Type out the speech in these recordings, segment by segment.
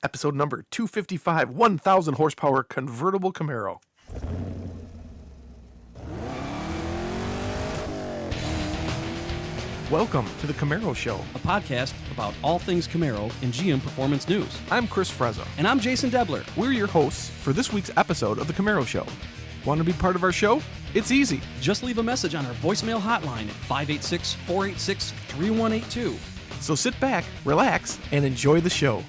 episode number 255, 1,000 horsepower convertible Camaro. Welcome to the Camaro Show. A podcast about all things Camaro and GM Performance News. I'm Chris Frezza. And I'm Jason Debler. We're your hosts for this week's episode of the Camaro Show. Want to be part of our show? It's easy. Just leave a message on our voicemail hotline at 586-486-3182. So sit back, relax, and enjoy the show.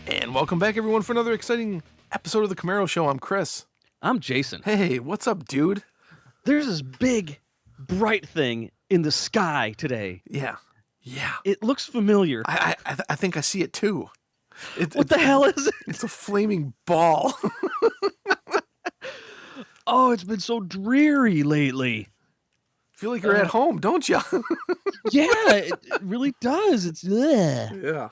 And welcome back, everyone, for another exciting episode of the Camaro Show. I'm Chris. I'm Jason. Hey, what's up, dude? There's this big, bright thing in the sky today. Yeah. It looks familiar. I think I see it, too. What the hell is it? It's a flaming ball. Oh, it's been so dreary lately. Feel like you're at home, don't you? Yeah, it really does. It's Yeah.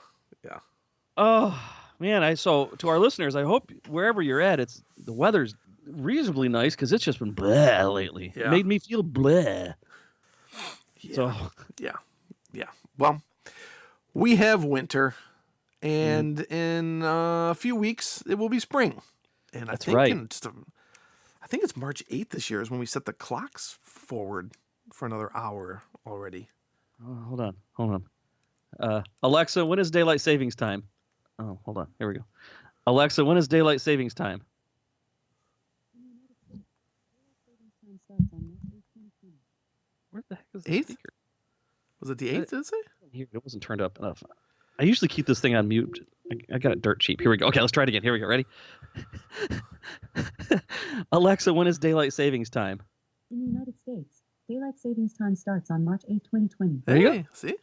Oh, man. So to our listeners, I hope wherever you're at, the weather's reasonably nice because it's just been blah lately. Yeah. It made me feel blah. Yeah. So Yeah. Well, we have winter, and in a few weeks it will be spring. And That's I think right. I think it's March 8th this year is when we set the clocks forward for another hour already. hold on. Alexa, when is daylight savings time? Oh, hold on. Here we go. Alexa, when is daylight savings time? Where the heck is the 8th? speaker? Was it the 8th, did it say? Here, it wasn't turned up enough. I usually keep this thing on mute. I got it dirt cheap. Here we go. Okay, let's try it again. Here we go. Ready? Alexa, when is daylight savings time? In the United States, daylight savings time starts on March 8, 2020. There you Hey, go. See?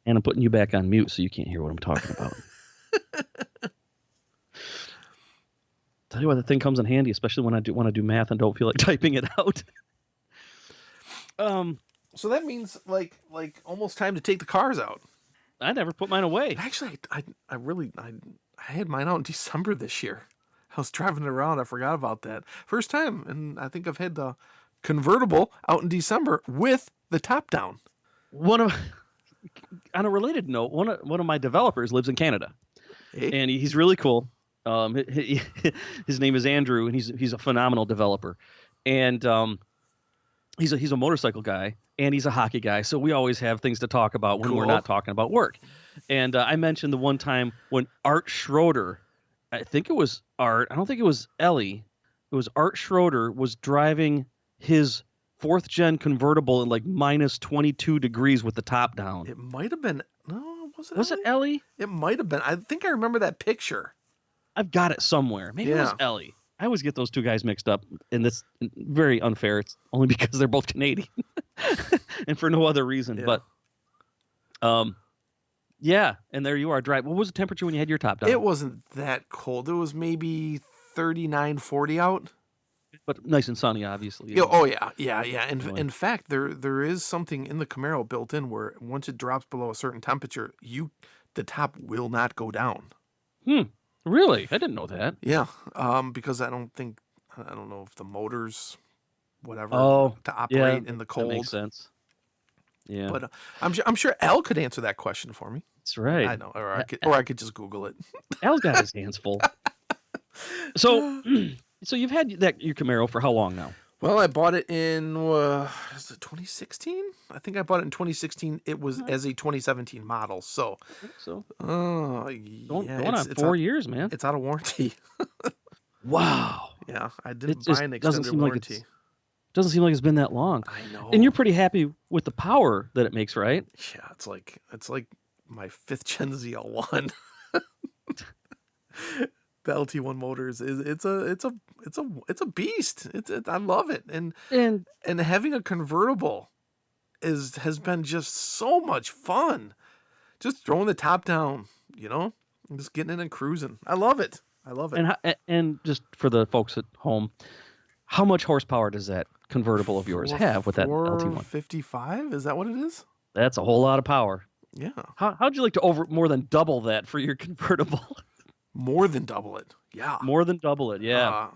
And I'm putting you back on mute so you can't hear what I'm talking about. Tell you what, the thing comes in handy, especially when I want to do math and don't feel like typing it out. So that means like almost time to take the cars out. I never put mine away. Actually, I had mine out in December this year. I was driving it around. I forgot about that. First time, and I think I've had the convertible out in December with the top down. On a related note, one of my developers lives in Canada, Hey. and he's really cool. His name is Andrew, and he's a phenomenal developer, and he's a motorcycle guy, and he's a hockey guy. So we always have things to talk about when we're Cool. not talking about work. And I mentioned the one time when Art Schroeder, I think it was Art, I don't think it was Ellie, it was Art Schroeder was driving his 4th gen convertible in like minus 22 degrees with the top down. It might have been. No, was it? Was it Ellie? Ellie? It might have been. I think I remember that picture. I've got it somewhere. Maybe it was Yeah. Ellie. I always get those two guys mixed up, and that's very unfair. It's only because they're both Canadian, and for no other reason. Yeah. But, yeah, and there you are driving. What was the temperature when you had your top down? It wasn't that cold. It was maybe 39, 40 out. But nice and sunny, obviously. Yeah, oh yeah. Really? In fact, there is something in the Camaro built in where once it drops below a certain temperature, the top will not go down. Really? I didn't know that. Yeah, because I don't know if the motors, whatever, Oh, to operate in the That cold. makes sense. Yeah, But I'm sure Al could answer that question for me. that's right. I know, or I could just Google it. Al's got his hands full. So you've had your Camaro for how long now? Well, I bought it in is it 2016? I think I bought it in 2016. It was as a 2017 model. So, So yeah, going on 4 years, man. it's out of warranty. Wow. Yeah, I didn't just buy an doesn't extended seem like warranty. Doesn't seem like it's been that long. I know. And you're pretty happy with the power that it makes, right? Yeah, it's like my 5th gen ZL1. The LT1 motors it's a beast. I love it. And having a convertible has been just so much fun. Just throwing the top down, and just getting in and cruising. I love it. And just for the folks at home, how much horsepower does that convertible of yours have with that LT1? 455? Is that what it is? That's a whole lot of power. Yeah. How'd you like to more than double that for your convertible? More than double it. Yeah. More than double it, yeah.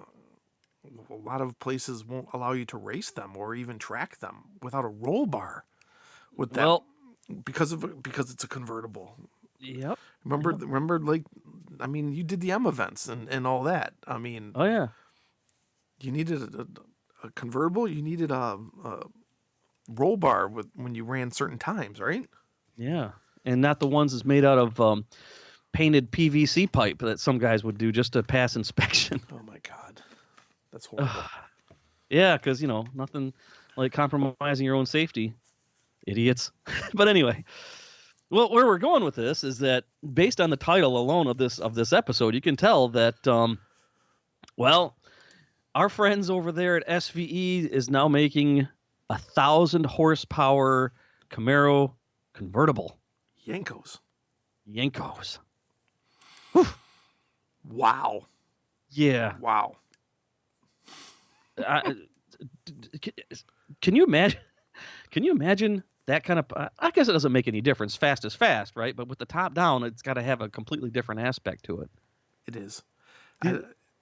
A lot of places won't allow you to race them or even track them without a roll bar. With that, Well, because it's a convertible. Yep. Remember, like, I mean, you did the M events and all that. I mean, Oh yeah. you needed a convertible. You needed a roll bar when you ran certain times, right? Yeah. And not the ones that's made out of painted PVC pipe that some guys would do just to pass inspection. Oh my God, that's horrible. Yeah, because nothing like compromising your own safety, idiots. But anyway, well, where we're going with this is that based on the title alone of this episode, you can tell that well, our friends over there at SVE is now making 1,000 horsepower Camaro convertible. Yankos. Yankos. Wow. Yeah. Wow. Can you imagine? Can you imagine that kind of? I guess it doesn't make any difference. Fast is fast, right? But with the top down, it's got to have a completely different aspect to it. It is.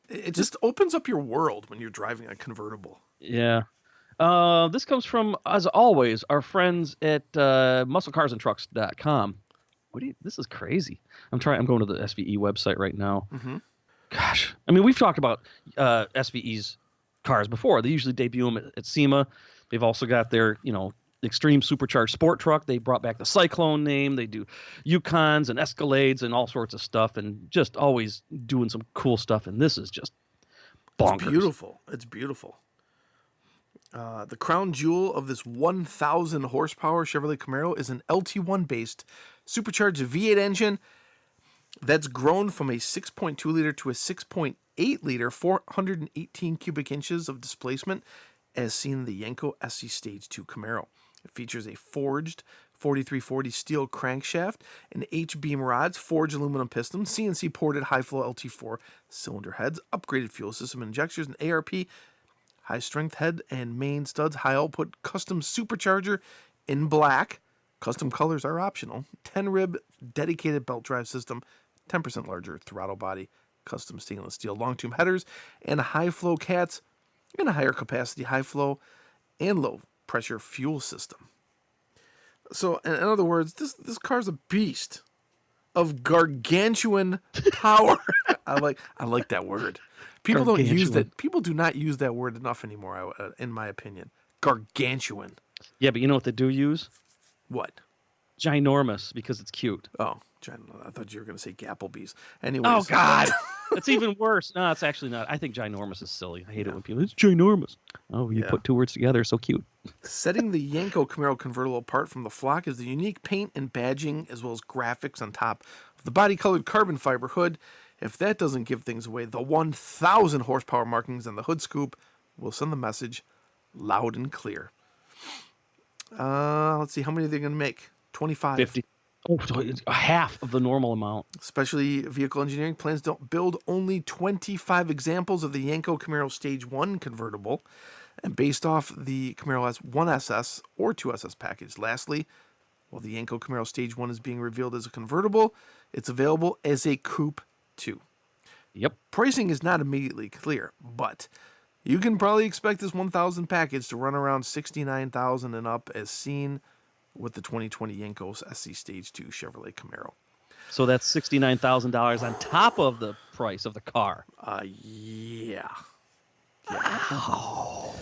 It just opens up your world when you're driving a convertible. Yeah. This comes from, as always, our friends at musclecarsandtrucks.com. This is crazy. I'm going to the SVE website right now. Mm-hmm. Gosh. I mean, we've talked about SVE's cars before. They usually debut them at SEMA. They've also got their, extreme supercharged sport truck. They brought back the Cyclone name. They do Yukons and Escalades and all sorts of stuff, and just always doing some cool stuff. And this is just bonkers. It's beautiful. It's beautiful. The crown jewel of this 1,000 horsepower Chevrolet Camaro is an LT1 based supercharged V8 engine that's grown from a 6.2 liter to a 6.8 liter, 418 cubic inches of displacement, as seen in the Yenko SC Stage 2 Camaro. It features a forged 4340 steel crankshaft, an H-beam rods, forged aluminum piston, CNC ported high-flow LT4 cylinder heads, upgraded fuel system injectors, and ARP, high-strength head and main studs, high-output custom supercharger in black. Custom colors are optional. 10-rib dedicated belt drive system, 10% larger throttle body, custom stainless steel long-tube headers, and high-flow cats, and a higher capacity high-flow and low-pressure fuel system. So, in other words, this car's a beast of gargantuan power. I like that word. People don't use that. People do not use that word enough anymore, in my opinion. Gargantuan. Yeah, but you know what they do use? What? Ginormous, because it's cute. Oh, I thought you were going to say Gapplebees. Anyways. Oh, God. That's even worse. No, it's actually not. I think ginormous is silly. I hate it when people, it's ginormous. Oh, you put two words together. So cute. Setting the Yenko Camaro convertible apart from the flock is the unique paint and badging, as well as graphics on top of the body-colored carbon fiber hood. If that doesn't give things away, the 1,000 horsepower markings on the hood scoop will send the message loud and clear. Let's see, how many are they going to make? 25. 50. Oh, so it's half of the normal amount. Specialty Vehicle Engineering plans to build only 25 examples of the Yenko Camaro Stage 1 convertible, and based off the Camaro S1SS or 2SS package. Lastly, while the Yenko Camaro Stage 1 is being revealed as a convertible, it's available as a coupe too. Yep. Pricing is not immediately clear, but you can probably expect this 1,000 package to run around $69,000 and up, as seen with the 2020 Yenko's SC Stage 2 Chevrolet Camaro. So that's $69,000 on top of the price of the car. Yeah. Wow.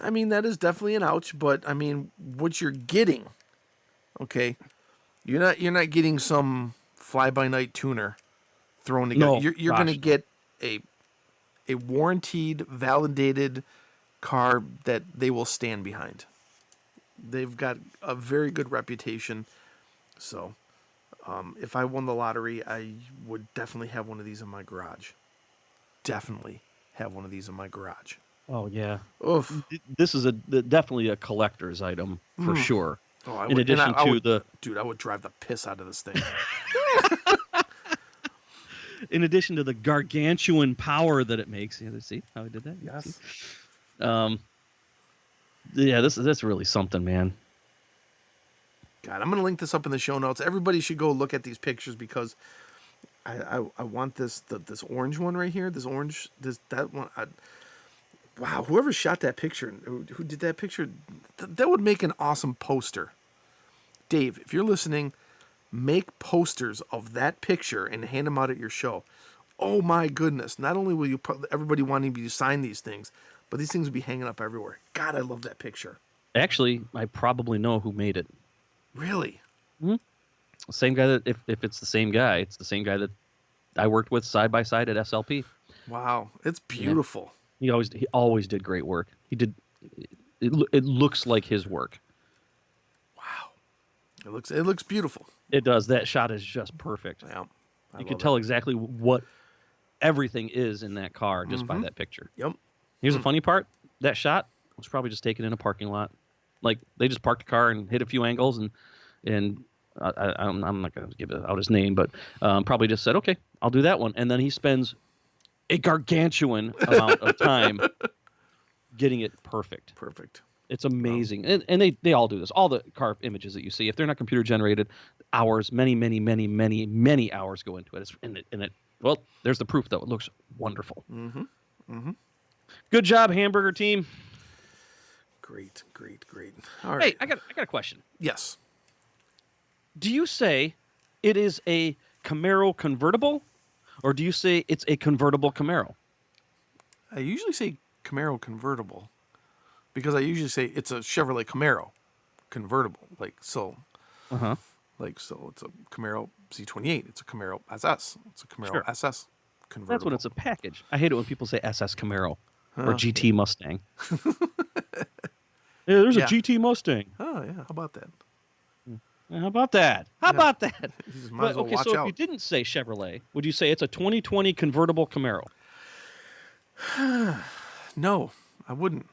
I mean, that is definitely an ouch, but I mean, what you're getting, okay, you're not getting some fly-by-night tuner thrown together. No, you're going to get a warranted, validated car that they will stand behind. They've got a very good reputation. So, if I won the lottery, I would definitely have one of these in my garage. Definitely have one of these in my garage. Oh, yeah. Oof. This is definitely a collector's item for sure. Oh, I in would, addition I to would, the... Dude, I would drive the piss out of this thing. In addition to the gargantuan power that it makes. Yeah, see how I did that? Yes. Yeah, that's really something, man. God, I'm going to link this up in the show notes. Everybody should go look at these pictures, because I want this orange one right here. That one. Wow, whoever shot that picture, who did that picture, that would make an awesome poster. Dave, if you're listening, make posters of that picture and hand them out at your show. Oh my goodness. Not only will you put everybody wanting you to sign these things, but these things will be hanging up everywhere. God, I love that picture. Actually, I probably know who made it. Really? Mm-hmm. Same guy that, if it's the same guy, it's the same guy that I worked with side by side at SLP. Wow, it's beautiful. Yeah. He always did great work. He did. It looks like his work. Wow, it looks beautiful. It does. That shot is just perfect. Yeah, you can tell exactly what everything is in that car just by that picture. Yep. Here's the funny part: that shot was probably just taken in a parking lot. Like they just parked the car and hit a few angles, and I'm not going to give out his name, but probably just said, okay, I'll do that one. And then he spends a gargantuan amount of time getting it perfect. Perfect. It's amazing. And they all do this. All the car images that you see, if they're not computer generated, hours, many hours go into it. Well, there's the proof, though. It looks wonderful. Mm-hmm. Mm-hmm. Good job, Hamburger team. Great. All right. Hey, I got a question. Yes. Do you say it is a Camaro convertible, or do you say it's a convertible Camaro? I usually say Camaro convertible because I usually say it's a Chevrolet Camaro convertible. So it's a Camaro C28. It's a Camaro SS. It's a Camaro SS convertible. That's when it's a package. I hate it when people say SS Camaro or GT Mustang. Yeah, there's a GT Mustang. Oh, yeah. How about that? How about that? About that? But, okay, so if you didn't say Chevrolet, would you say it's a 2020 convertible Camaro? No, I wouldn't.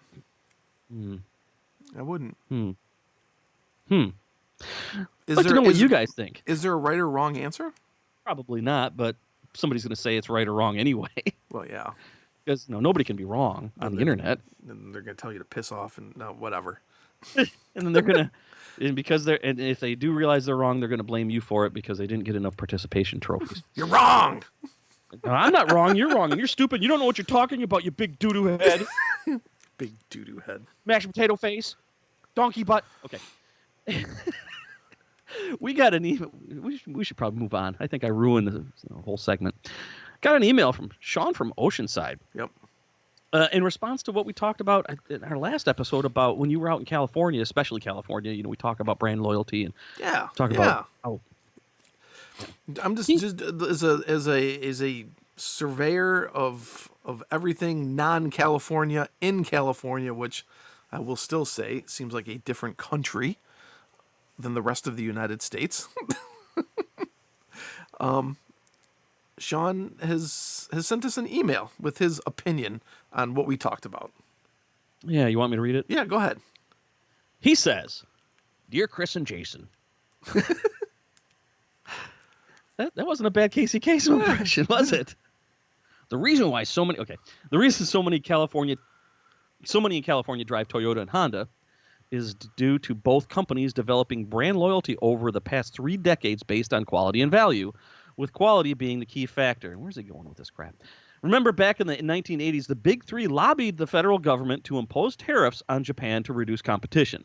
I wouldn't. I'd like to know what you guys think. Is there a right or wrong answer? Probably not, but somebody's going to say it's right or wrong anyway. Well, yeah. Because nobody can be wrong on the internet. And they're going to tell you to piss off and whatever. And then they're going to... And if they do realize they're wrong, they're going to blame you for it because they didn't get enough participation trophies. You're wrong. No, I'm not wrong. You're wrong, and you're stupid. You don't know what you're talking about, you big doo-doo head. Big doo-doo head. Mashed potato face. Donkey butt. Okay. We got an email. We should probably move on. I think I ruined the whole segment. Got an email from Sean from Oceanside. Yep. In response to what we talked about in our last episode about when you were out in California, especially California, we talk about brand loyalty and talk about I'm just as a surveyor of everything non-California in California, which I will still say seems like a different country than the rest of the United States. Sean has sent us an email with his opinion on what we talked about. Yeah, you want me to read it? Yeah, go ahead. He says, "Dear Chris and Jason." That wasn't a bad Casey Kasem impression, was it? The reason so many in California drive Toyota and Honda is due to both companies developing brand loyalty over the past 3 decades based on quality and value, with quality being the key factor. Where's he going with this crap? Remember back in the 1980s, the Big Three lobbied the federal government to impose tariffs on Japan to reduce competition.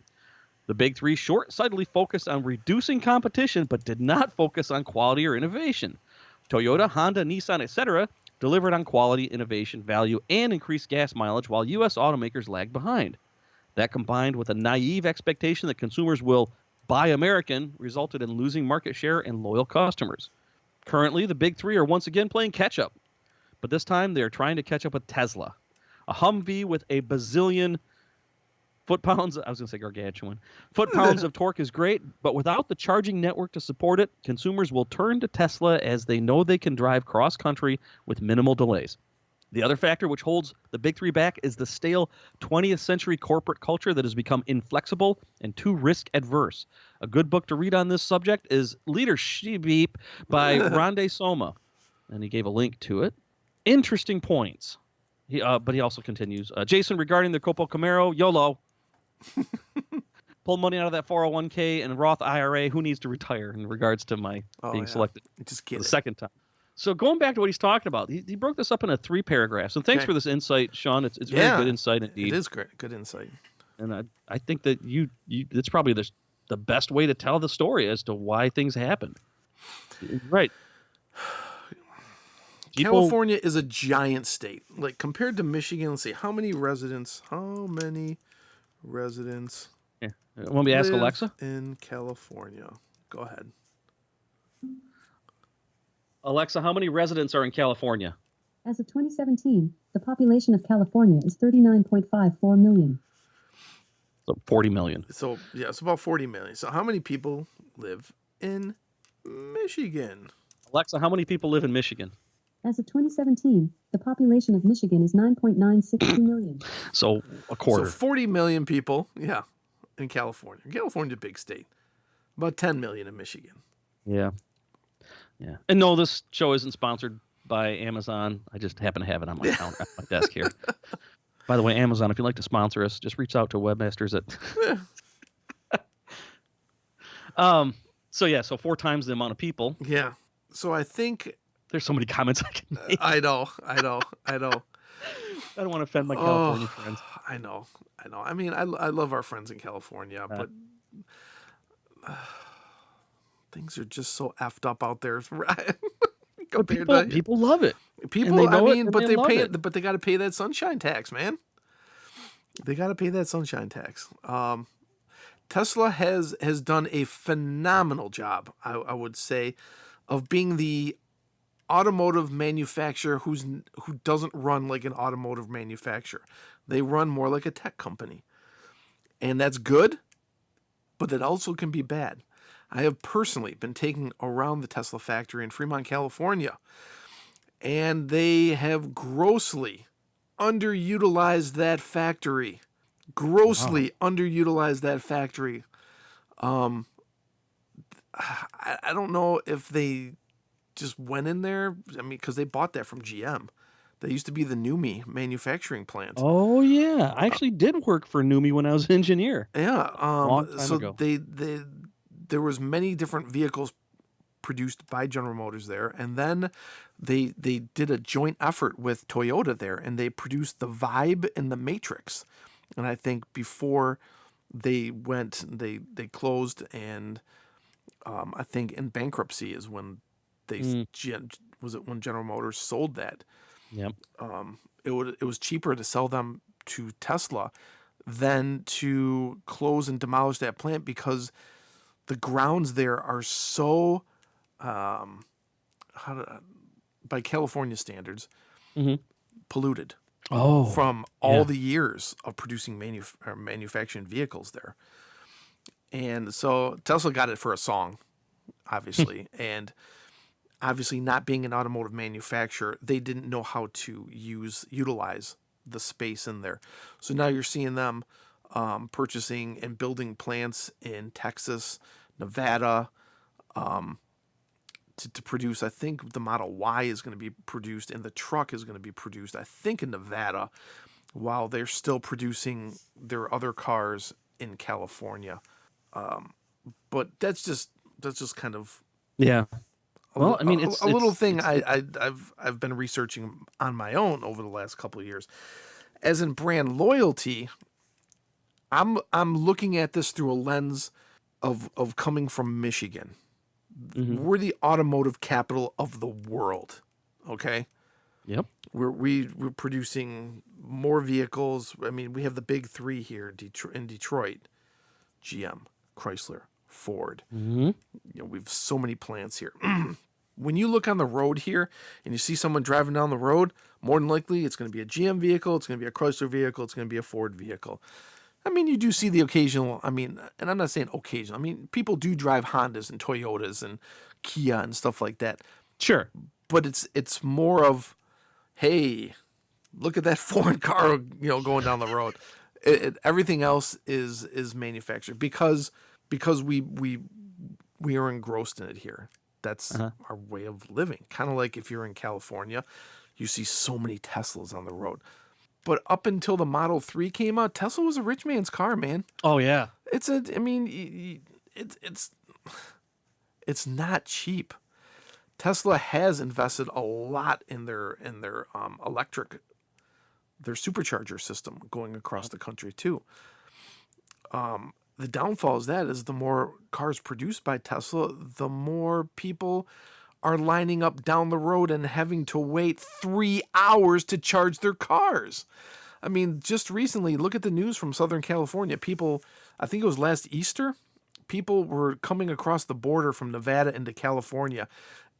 The Big Three short-sightedly focused on reducing competition, but did not focus on quality or innovation. Toyota, Honda, Nissan, etc. delivered on quality, innovation, value, and increased gas mileage, while U.S. automakers lagged behind. That, combined with a naive expectation that consumers will buy American, resulted in losing market share and loyal customers. Currently, the Big Three are once again playing catch-up, but this time they are trying to catch up with Tesla. A Humvee with a bazillion foot-pounds, I was going to say gargantuan, foot-pounds of torque is great, but without the charging network to support it, consumers will turn to Tesla as they know they can drive cross-country with minimal delays. The other factor which holds the Big Three back is the stale 20th century corporate culture that has become inflexible and too risk-adverse. A good book to read on this subject is Leadership by Rande Soma, and he gave a link to it. Interesting points. But he also continues, Jason, regarding the Copo Camaro, YOLO. Pull money out of that 401k and Roth IRA. Who needs to retire in regards to my being selected for the second time? So going back to what he's talking about, he broke this up into 3 paragraphs. And thanks for this insight, Sean. It's very good insight indeed. It is great, good insight. And I think that you it's probably the best way to tell the story as to why things happened. Right. California is a giant state. Like compared to Michigan, let's see, how many residents Yeah. Want me to ask live Alexa? in California? Go ahead. Alexa, how many residents are in California? As of 2017, the population of California is 39.54 million. So 40 million. So yeah, it's about 40 million. So how many people live in Michigan? Alexa, how many people live in Michigan? As of 2017, the population of Michigan is 9.962 million. So a quarter. So 40 million people, yeah, in California. California's a big state. About 10 million in Michigan. Yeah. Yeah. And no, this show isn't sponsored by Amazon. I just happen to have it on my counter, at my desk here. By the way, Amazon, if you'd like to sponsor us, just reach out to webmasters at so 4 times the amount of people. Yeah. So I think there's so many comments I can make. I know. I don't want to offend my California friends. I know. I mean, I love our friends in California, but things are just so effed up out there. People love it. People, I mean, but they got to pay that sunshine tax, man. They got to pay that sunshine tax. Tesla has done a phenomenal job, I would say, of being the automotive manufacturer who doesn't run like an automotive manufacturer. They run more like a tech company. And that's good, but that also can be bad. I have personally been taking around the Tesla factory in Fremont, California, and they have grossly underutilized that factory. Underutilized that factory. I don't know if they just went in there. I mean, because they bought that from GM. They used to be the Numi manufacturing plant. Oh yeah, I actually did work for Numi when I was an engineer. Yeah. Long time ago. There was many different vehicles produced by General Motors there, and then they did a joint effort with Toyota there, and they produced the Vibe and the Matrix. And I think before they closed, and I think in bankruptcy is when was it when General Motors sold that? Yep. It was cheaper to sell them to Tesla than to close and demolish that plant because the grounds there are so by California standards polluted. Oh, from all the years of producing manufacturing vehicles there. And so Tesla got it for a song, obviously. And obviously not being an automotive manufacturer, they didn't know how to utilize the space in there. So now you're seeing them purchasing and building plants in Texas, Nevada, to produce. I think the Model Y is going to be produced and the truck is going to be produced, I think, in Nevada, while they're still producing their other cars in California. But that's just kind of Well, I mean, it's a little thing I've been researching on my own over the last couple of years. As in brand loyalty, I'm looking at this through a lens of coming from Michigan. Mm-hmm. We're the automotive capital of the world. Okay. Yep. We're producing more vehicles. I mean, we have the big three here in Detroit: GM, Chrysler, Ford. Mm-hmm. We have so many plants here. When you look on the road here and you see someone driving down the road, more than likely it's going to be a GM vehicle, it's going to be a Chrysler vehicle, it's going to be a Ford vehicle. I mean, you do see the occasional, and I'm not saying occasional. I mean, people do drive Hondas and Toyotas and Kia and stuff like that. Sure. But it's more of, hey, look at that foreign car, going down the road. Everything else is manufactured because we are engrossed in it here. That's our way of living. Kind of like if you're in California, you see so many Teslas on the road. But up until the Model 3 came out, Tesla was a rich man's car, man. Oh yeah. It's not cheap. Tesla has invested a lot in their electric, their supercharger system going across the country too. the downfall is the more cars produced by Tesla, the more people are lining up down the road and having to wait 3 hours to charge their cars. I mean, just recently, look at the news from Southern California. People, I think it was last Easter, people were coming across the border from Nevada into California,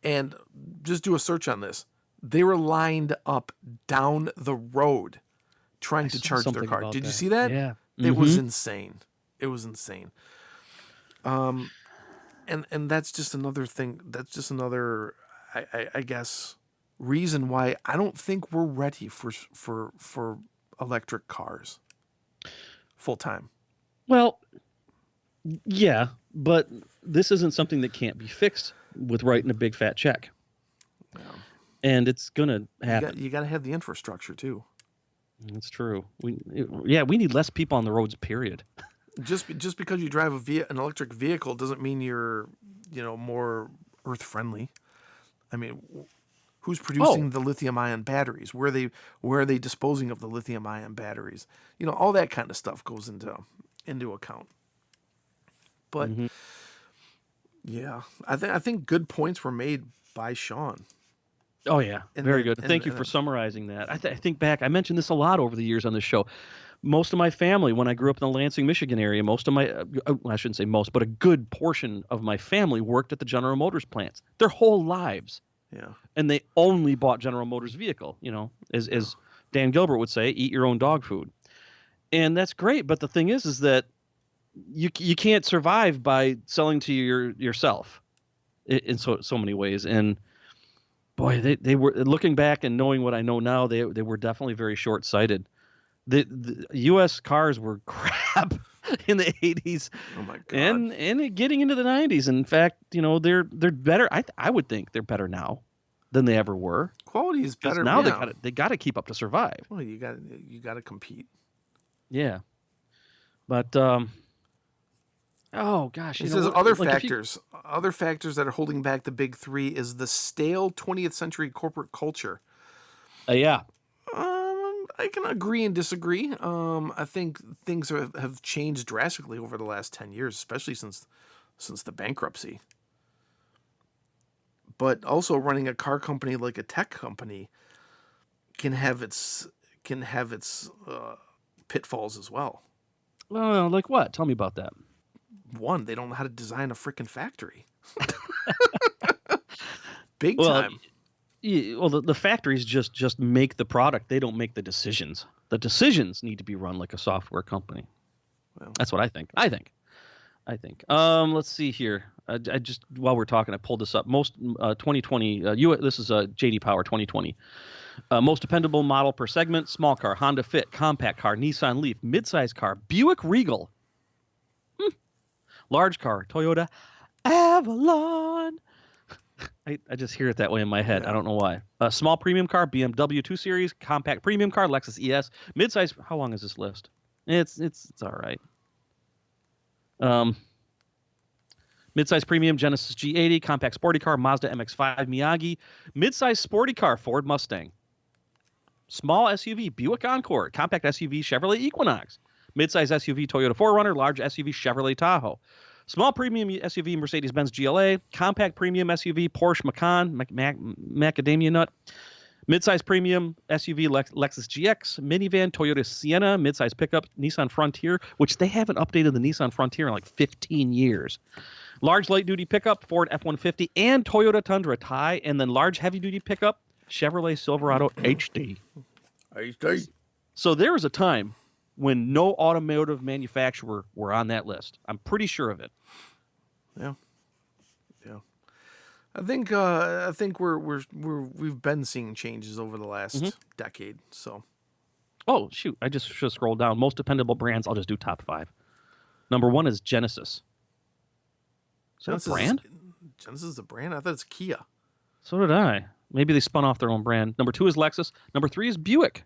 and just do a search on this. They were lined up down the road trying to charge their car. Did you see that? Yeah. Mm-hmm. It was insane. It was insane. And that's just another thing. That's just another, I guess, reason why I don't think we're ready for electric cars full time. Well, yeah, but this isn't something that can't be fixed with writing a big fat check. Yeah. And it's gonna happen. You got to have the infrastructure too. That's true. We need less people on the roads. Period. Just because you drive an electric vehicle doesn't mean you're, more earth friendly. I mean, who's producing the lithium-ion batteries? Where are they disposing of the lithium-ion batteries? All that kind of stuff goes into account. But yeah, I think good points were made by Sean. Oh yeah, very good. Thank you for summarizing that. I think back. I mentioned this a lot over the years on this show. Most of my family, when I grew up in the Lansing, Michigan area, I shouldn't say most, but a good portion of my family worked at the General Motors plants their whole lives. Yeah. And they only bought General Motors vehicle, as Dan Gilbert would say, eat your own dog food. And that's great. But the thing is that you can't survive by selling to yourself in so many ways. And boy, they were, looking back and knowing what I know now, they were definitely very short-sighted. The U.S. cars were crap in the 80s. Oh my God. And getting into the 90s. In fact, they're better. I would think they're better now than they ever were. Quality is better now. They got to keep up to survive. Well, you got to compete. Yeah. But oh gosh, it says other factors that are holding back the big three is the stale 20th century corporate culture. Yeah. I can agree and disagree. I think things have changed drastically over the last 10 years, especially since the bankruptcy. But also running a car company like a tech company can have its pitfalls as well. Well, like what? Tell me about that. One, they don't know how to design a freaking factory. Big time. Well, the factories just make the product. They don't make the decisions. The decisions need to be run like a software company. Well, that's what I think. Let's see here. I just, while we're talking, I pulled this up. Most 2020. This is JD Power 2020. Most dependable model per segment: small car, Honda Fit; compact car, Nissan Leaf; midsize car, Buick Regal; large car, Toyota Avalon. I just hear it that way in my head. Yeah. I don't know why. Small premium car, BMW 2 Series; compact premium car, Lexus ES; midsize. How long is this list? It's all right. Midsize premium, Genesis G80; compact sporty car, Mazda MX-5 Miyagi; midsize sporty car, Ford Mustang; small SUV, Buick Encore; compact SUV, Chevrolet Equinox; midsize SUV, Toyota 4Runner; large SUV, Chevrolet Tahoe; small premium SUV, Mercedes-Benz GLA; compact premium SUV, Porsche Macan, Macadamia Nut; midsize premium SUV, Lexus GX; minivan, Toyota Sienna; midsize pickup, Nissan Frontier, which they haven't updated the Nissan Frontier in like 15 years; large light-duty pickup, Ford F-150 and Toyota Tundra Thai; and then large heavy-duty pickup, Chevrolet Silverado HD. So there was a time when no automotive manufacturer were on that list. I'm pretty sure of it. Yeah. I think we've been seeing changes over the last decade. So. Oh shoot! I just should scroll down. Most dependable brands. I'll just do top 5. Number 1 is Genesis. Is that a brand? Genesis is a brand? I thought it's Kia. So did I. Maybe they spun off their own brand. Number 2 is Lexus. Number 3 is Buick.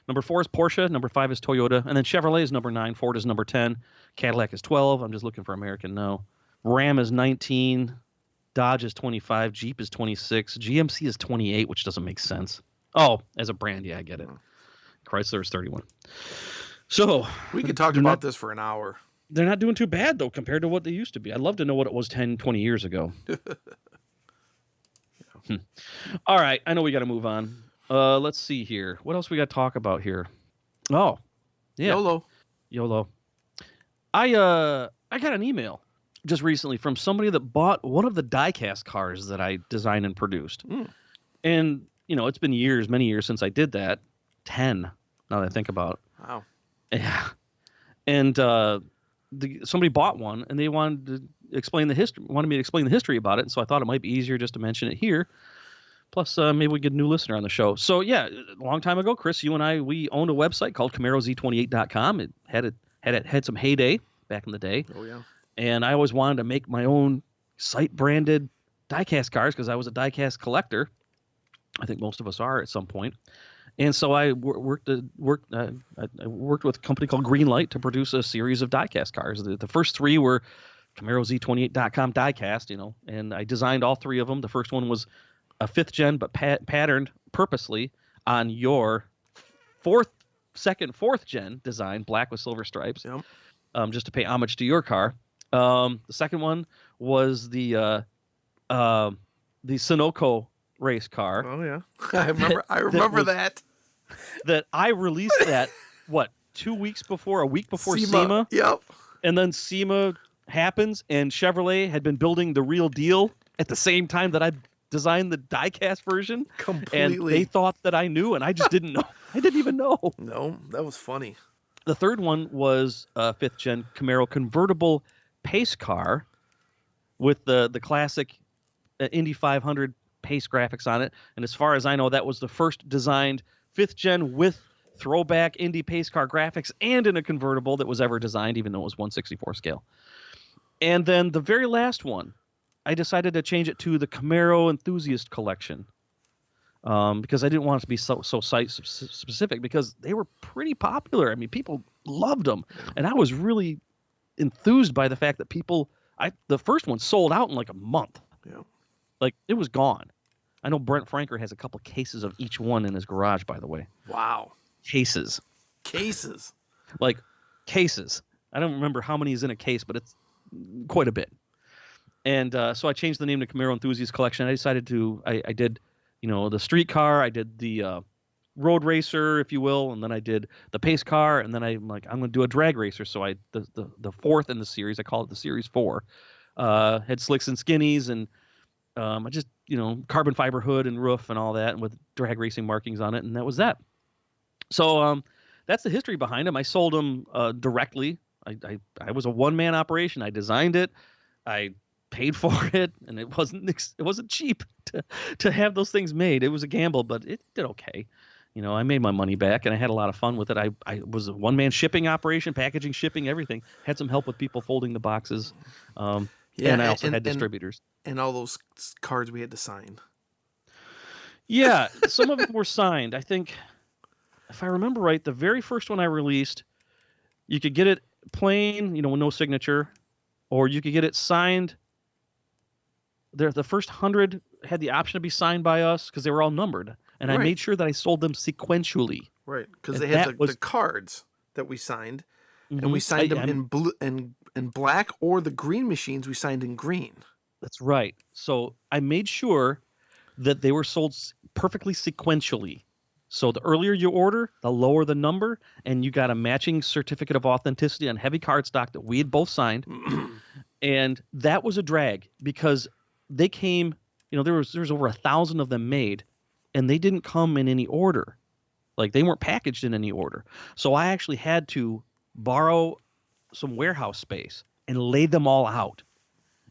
Number 4 is Porsche. Number 5 is Toyota. And then Chevrolet is number 9. Ford is number 10. Cadillac is 12. I'm just looking for American now. Ram is 19. Dodge is 25. Jeep is 26. GMC is 28, which doesn't make sense. Oh, as a brand, yeah, I get it. Chrysler is 31. So we could talk about this for an hour. they're not doing too bad, though, compared to what they used to be. I'd love to know what it was 10, 20 years ago. All right. I know we got to move on. Let's see here. What else we got to talk about here? Oh, yeah. YOLO. I got an email just recently from somebody that bought one of the diecast cars that I designed and produced. Mm. And, it's been many years since I did that. 10, now that I think about it. Wow. Yeah. And somebody bought one, and they wanted me to explain the history about it. And so I thought it might be easier just to mention it here. Plus, maybe we get a new listener on the show. So, yeah, a long time ago, Chris, you and I, we owned a website called CamaroZ28.com. It had some heyday back in the day. Oh, yeah. And I always wanted to make my own site-branded diecast cars because I was a diecast collector. I think most of us are at some point. And so I worked with a company called Greenlight to produce a series of diecast cars. The first three were CamaroZ28.com diecast, and I designed all three of them. The first one was a 5th gen, but patterned purposely on your 4th gen design, black with silver stripes, just to pay homage to your car. The second one was the Sunoco race car. Oh yeah, I remember that. That I released that 2 weeks before, a week before SEMA. Yep. And then SEMA happens, and Chevrolet had been building the real deal at the same time that I designed the diecast version. Completely. And they thought that I knew, and I just didn't know. I didn't even know. No, that was funny. The third one was a 5th gen Camaro convertible pace car with the classic Indy 500 pace graphics on it. And as far as I know, that was the first designed 5th gen with throwback Indy pace car graphics and in a convertible that was ever designed, even though it was 1/64 scale. And then the very last one, I decided to change it to the Camaro Enthusiast Collection, because I didn't want it to be so site specific, because they were pretty popular. I mean, people loved them, and I was really enthused by the fact that the first one sold out in like a month. Yeah. Like, it was gone. I know Brent Franker has a couple cases of each one in his garage, by the way. Wow. Cases. Like, cases. I don't remember how many is in a case, but it's quite a bit. And so I changed the name to Camaro Enthusiast Collection. I decided I did, the street car. I did the road racer, if you will. And then I did the pace car. And then I'm going to do a drag racer. So the fourth in the series, I call it the Series 4, had slicks and skinnies. And I just, carbon fiber hood and roof and all that, and with drag racing markings on it. And that was that. So that's the history behind them. I sold them directly. I was a one-man operation. I designed it. I paid for it, and it wasn't cheap to have those things made. It was a gamble, but it did okay. I made my money back, and I had a lot of fun with it. I was a one-man shipping operation, packaging, shipping, everything. Had some help with people folding the boxes. And I also had distributors. And all those cards we had to sign. Yeah, some of them were signed. I think, if I remember right, the very first one I released, you could get it plain, with no signature, or you could get it signed. The first 100 had the option to be signed by us because they were all numbered, and I made sure that I sold them sequentially. Right, because they had the cards that we signed, and we signed them in blue and black, or the green machines we signed in green. That's right. So I made sure that they were sold perfectly sequentially. So the earlier you order, the lower the number, and you got a matching certificate of authenticity on heavy cardstock that we had both signed. And that was a drag because they came, there was over 1,000 of them made, and they didn't come in any order. Like, they weren't packaged in any order. So I actually had to borrow some warehouse space and lay them all out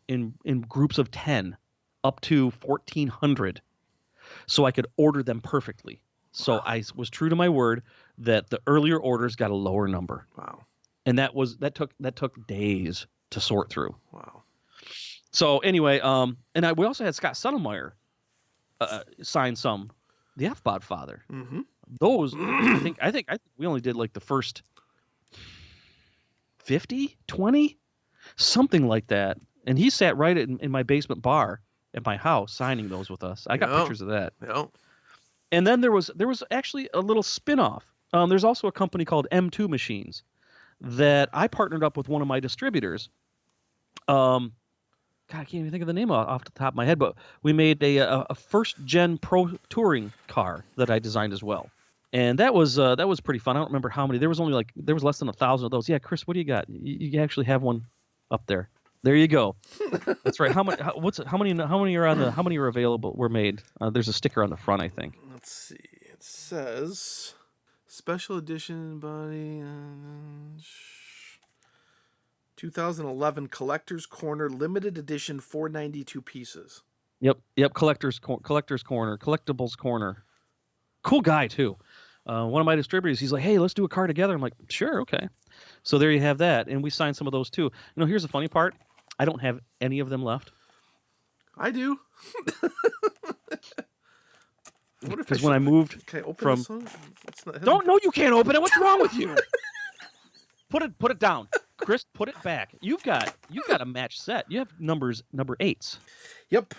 in groups of 10 up to 1,400 so I could order them perfectly. So I was true to my word that the earlier orders got a lower number. Wow. And that took days to sort through. Wow. So anyway, we also had Scott Sunnemeyer sign some, the F-Bod father. Mm-hmm. Those, I think we only did like the first 50, 20, something like that. And he sat right in my basement bar at my house signing those with us. I got pictures of that. Yeah. And then there was actually a little spin-off. There's also a company called M2 Machines that I partnered up with one of my distributors. God, I can't even think of the name off the top of my head, but we made a first gen pro touring car that I designed as well. And that was pretty fun. I don't remember how many. There was less than 1,000 of those. Yeah, Chris, what do you got? You actually have one up there. There you go. That's right. How many are available? Were made. There's a sticker on the front, I think. Let's see. It says special edition body 2011 Collector's Corner limited edition 492 pieces. Yep. Collector's Corner, Collectibles Corner. Cool guy too. One of my distributors, he's like, "Hey, let's do a car together." I'm like, "Sure, okay." So there you have that, and we signed some of those too. Here's the funny part: I don't have any of them left. I do. Because when I moved from, no, you can't open it. What's wrong with you? Put it down, Chris. Put it back. You've got a match set. You have number 8s. Yep.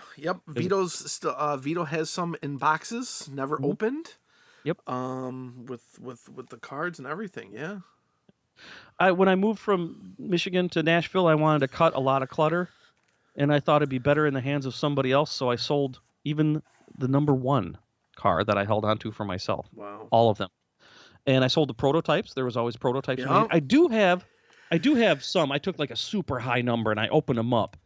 Vito has some in boxes, never opened. Yep. With the cards and everything. Yeah. When I moved from Michigan to Nashville, I wanted to cut a lot of clutter, and I thought it'd be better in the hands of somebody else. So I sold even the number 1 car that I held onto for myself. Wow. All of them. And I sold the prototypes. There was always prototypes. Yeah. I do have some. I took like a super high number and I opened them up,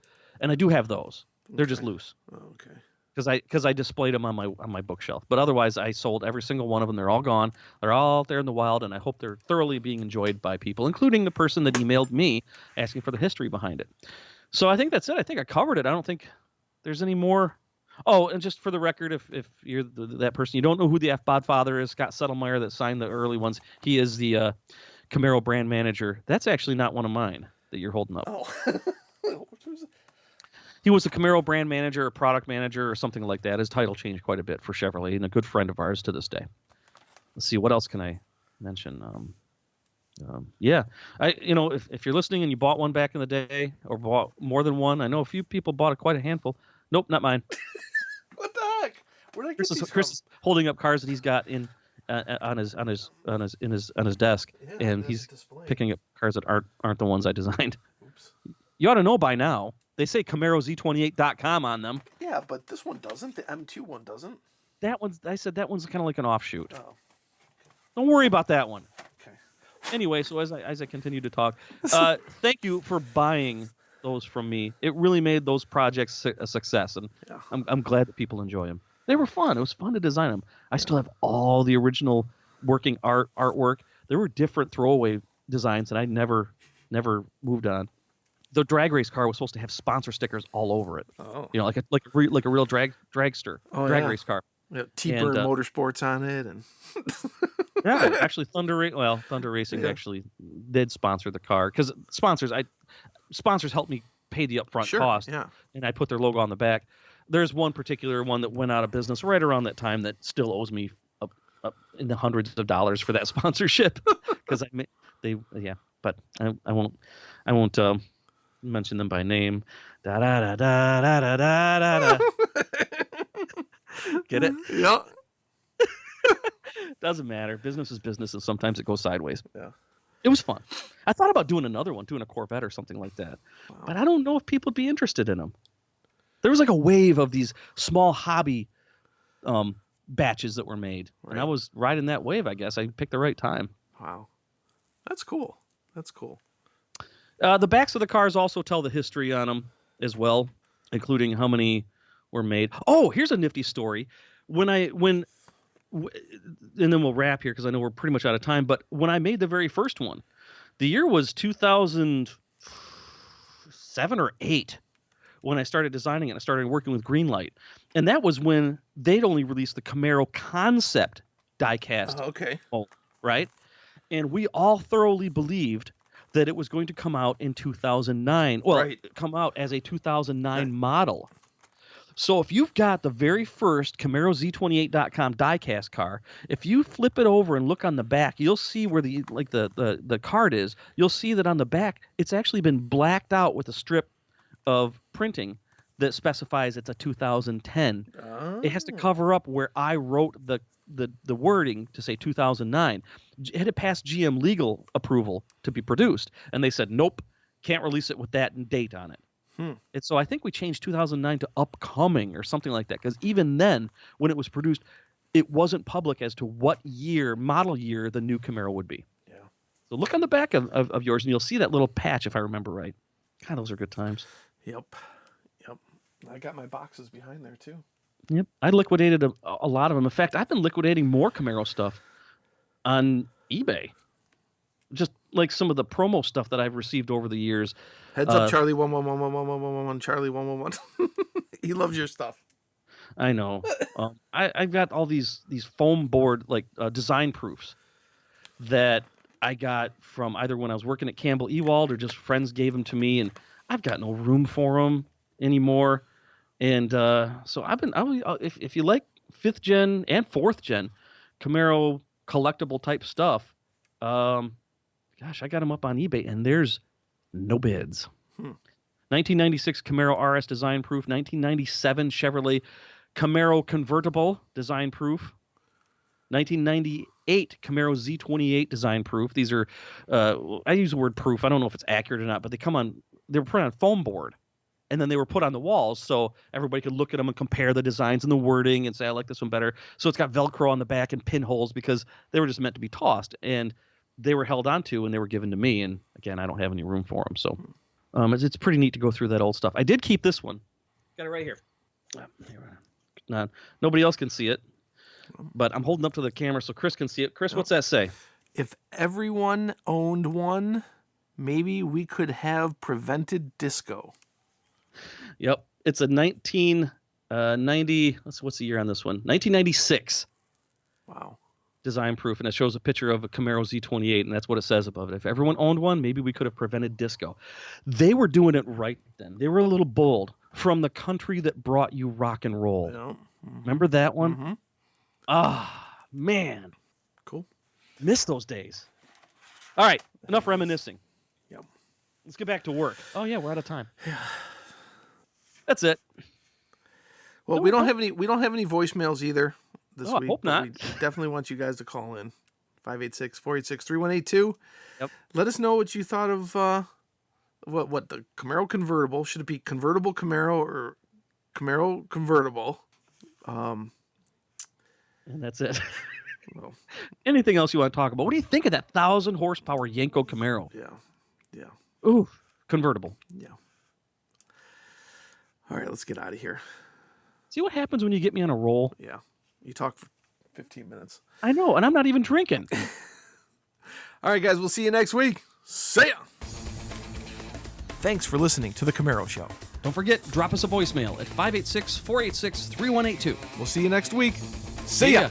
and I do have those. They're just loose. Oh, okay. Because I displayed them on my bookshelf. But otherwise, I sold every single one of them. They're all gone. They're all out there in the wild, and I hope they're thoroughly being enjoyed by people, including the person that emailed me asking for the history behind it. So I think that's it. I think I covered it. I don't think there's any more. Oh, and just for the record, if you're that person, you don't know who the F-Bod father is, Scott Settlemeyer that signed the early ones. He is the Camaro brand manager. That's actually not one of mine that you're holding up. Oh. He was a Camaro brand manager or product manager or something like that. His title changed quite a bit for Chevrolet, and a good friend of ours to this day. Let's see, what else can I mention? Yeah, if you're listening and you bought one back in the day or bought more than one, I know a few people bought quite a handful. Nope, not mine. What the heck? Where did I get these Chris is holding up cars that he's got in on his desk, and he's picking up cars that aren't the ones I designed. Oops. You ought to know by now. They say CamaroZ28.com on them. Yeah, but this one doesn't. The M2 one doesn't. I said that one's kind of like an offshoot. Oh. Don't worry about that one. Okay. Anyway, so as I continue to talk, thank you for buying those from me. It really made those projects a success, and Yeah. I'm glad that people enjoy them. They were fun. It was fun to design them. I still have all the original working artwork. There were different throwaway designs that I never moved on. The drag race car was supposed to have sponsor stickers all over it. Oh. Like a real dragster drag race car. Yeah, T-Bird Motorsports on it, and yeah, actually Thunder Racing actually did sponsor the car because sponsors helped me pay the upfront cost. Yeah. And I put their logo on the back. There's one particular one that went out of business right around that time that still owes me up in the hundreds of dollars for that sponsorship because but I won't mention them by name. Da da da da da da da da. Get it? Yeah. Doesn't matter. Business is business, and sometimes it goes sideways. Yeah. It was fun. I thought about doing another one, doing a Corvette or something like that, but I don't know if people would be interested in them. There was like a wave of these small hobby batches that were made, and I was riding that wave. I guess I picked the right time. Wow, that's cool. The backs of the cars also tell the history on them as well, including how many were made. Oh, here's a nifty story. And then we'll wrap here because I know we're pretty much out of time. But when I made the very first one, the year was 2007 or 8 when I started designing it. I started working with Greenlight, and that was when they'd only released the Camaro concept diecast. Okay. Right, and we all thoroughly believed that it was going to come out in 2009. Well, come out as a 2009 model. So if you've got the very first CamaroZ28.com diecast car, if you flip it over and look on the back, you'll see where the card is. You'll see that on the back, it's actually been blacked out with a strip of printing that specifies it's a 2010. Oh. It has to cover up where I wrote the wording to say 2009. it had to pass GM legal approval to be produced, and they said nope, can't release it with that date on it. And so I think we changed 2009 to upcoming or something like that, because even then, when it was produced, it wasn't public as to what model year the new Camaro would be. Yeah. So look on the back of yours, and you'll see that little patch, if I remember right. God, those are good times. Yep. I got my boxes behind there too. Yep. I liquidated a lot of them. In fact, I've been liquidating more Camaro stuff on eBay. Just like some of the promo stuff that I've received over the years. Heads up, Charlie 1111111, Charlie 111. He loves your stuff. I know. I've got all these foam board design proofs that I got from either when I was working at Campbell Ewald or just friends gave them to me, and I've got no room for them anymore. And so if you like 5th gen and 4th gen Camaro collectible type stuff, gosh, I got them up on eBay, and there's no bids. 1996 Camaro RS design proof, 1997 Chevrolet Camaro convertible design proof, 1998 Camaro Z28 design proof. These are, I use the word proof. I don't know if it's accurate or not, but they were put on foam board, and then they were put on the walls so everybody could look at them and compare the designs and the wording and say, I like this one better. So it's got Velcro on the back and pinholes because they were just meant to be tossed, and they were held onto and they were given to me. And again, I don't have any room for them. So it's pretty neat to go through that old stuff. I did keep this one. Got it right here. Nobody else can see it, but I'm holding up to the camera so Chris can see it. Chris, what's that say? If everyone owned one, maybe we could have prevented disco. Yep. It's a 1990. What's the year on this one? 1996. Wow. Design proof, and it shows a picture of a Camaro Z28, and that's what it says above it. If everyone owned one, maybe we could have prevented disco. They were doing it right then. They were a little bold. From the country that brought you rock and roll. Yeah. Remember that one? Man. Cool. Miss those days. All right, enough reminiscing. Yep. Let's get back to work. Oh yeah, we're out of time. Yeah. That's it. Well, we don't have any voicemails either this week. I hope not. We definitely want you guys to call in. 586-486-3182. Yep. Let us know what you thought of what the Camaro convertible. Should it be convertible Camaro or Camaro convertible? And that's it. Well, anything else you want to talk about? What do you think of that 1,000 horsepower Yenko Camaro? Yeah. Ooh, convertible. Yeah. All right, let's get out of here. See what happens when you get me on a roll? Yeah. You talk for 15 minutes. I know, and I'm not even drinking. All right, guys, we'll see you next week. See ya. Thanks for listening to The Camaro Show. Don't forget, drop us a voicemail at 586-486-3182. We'll see you next week. See ya.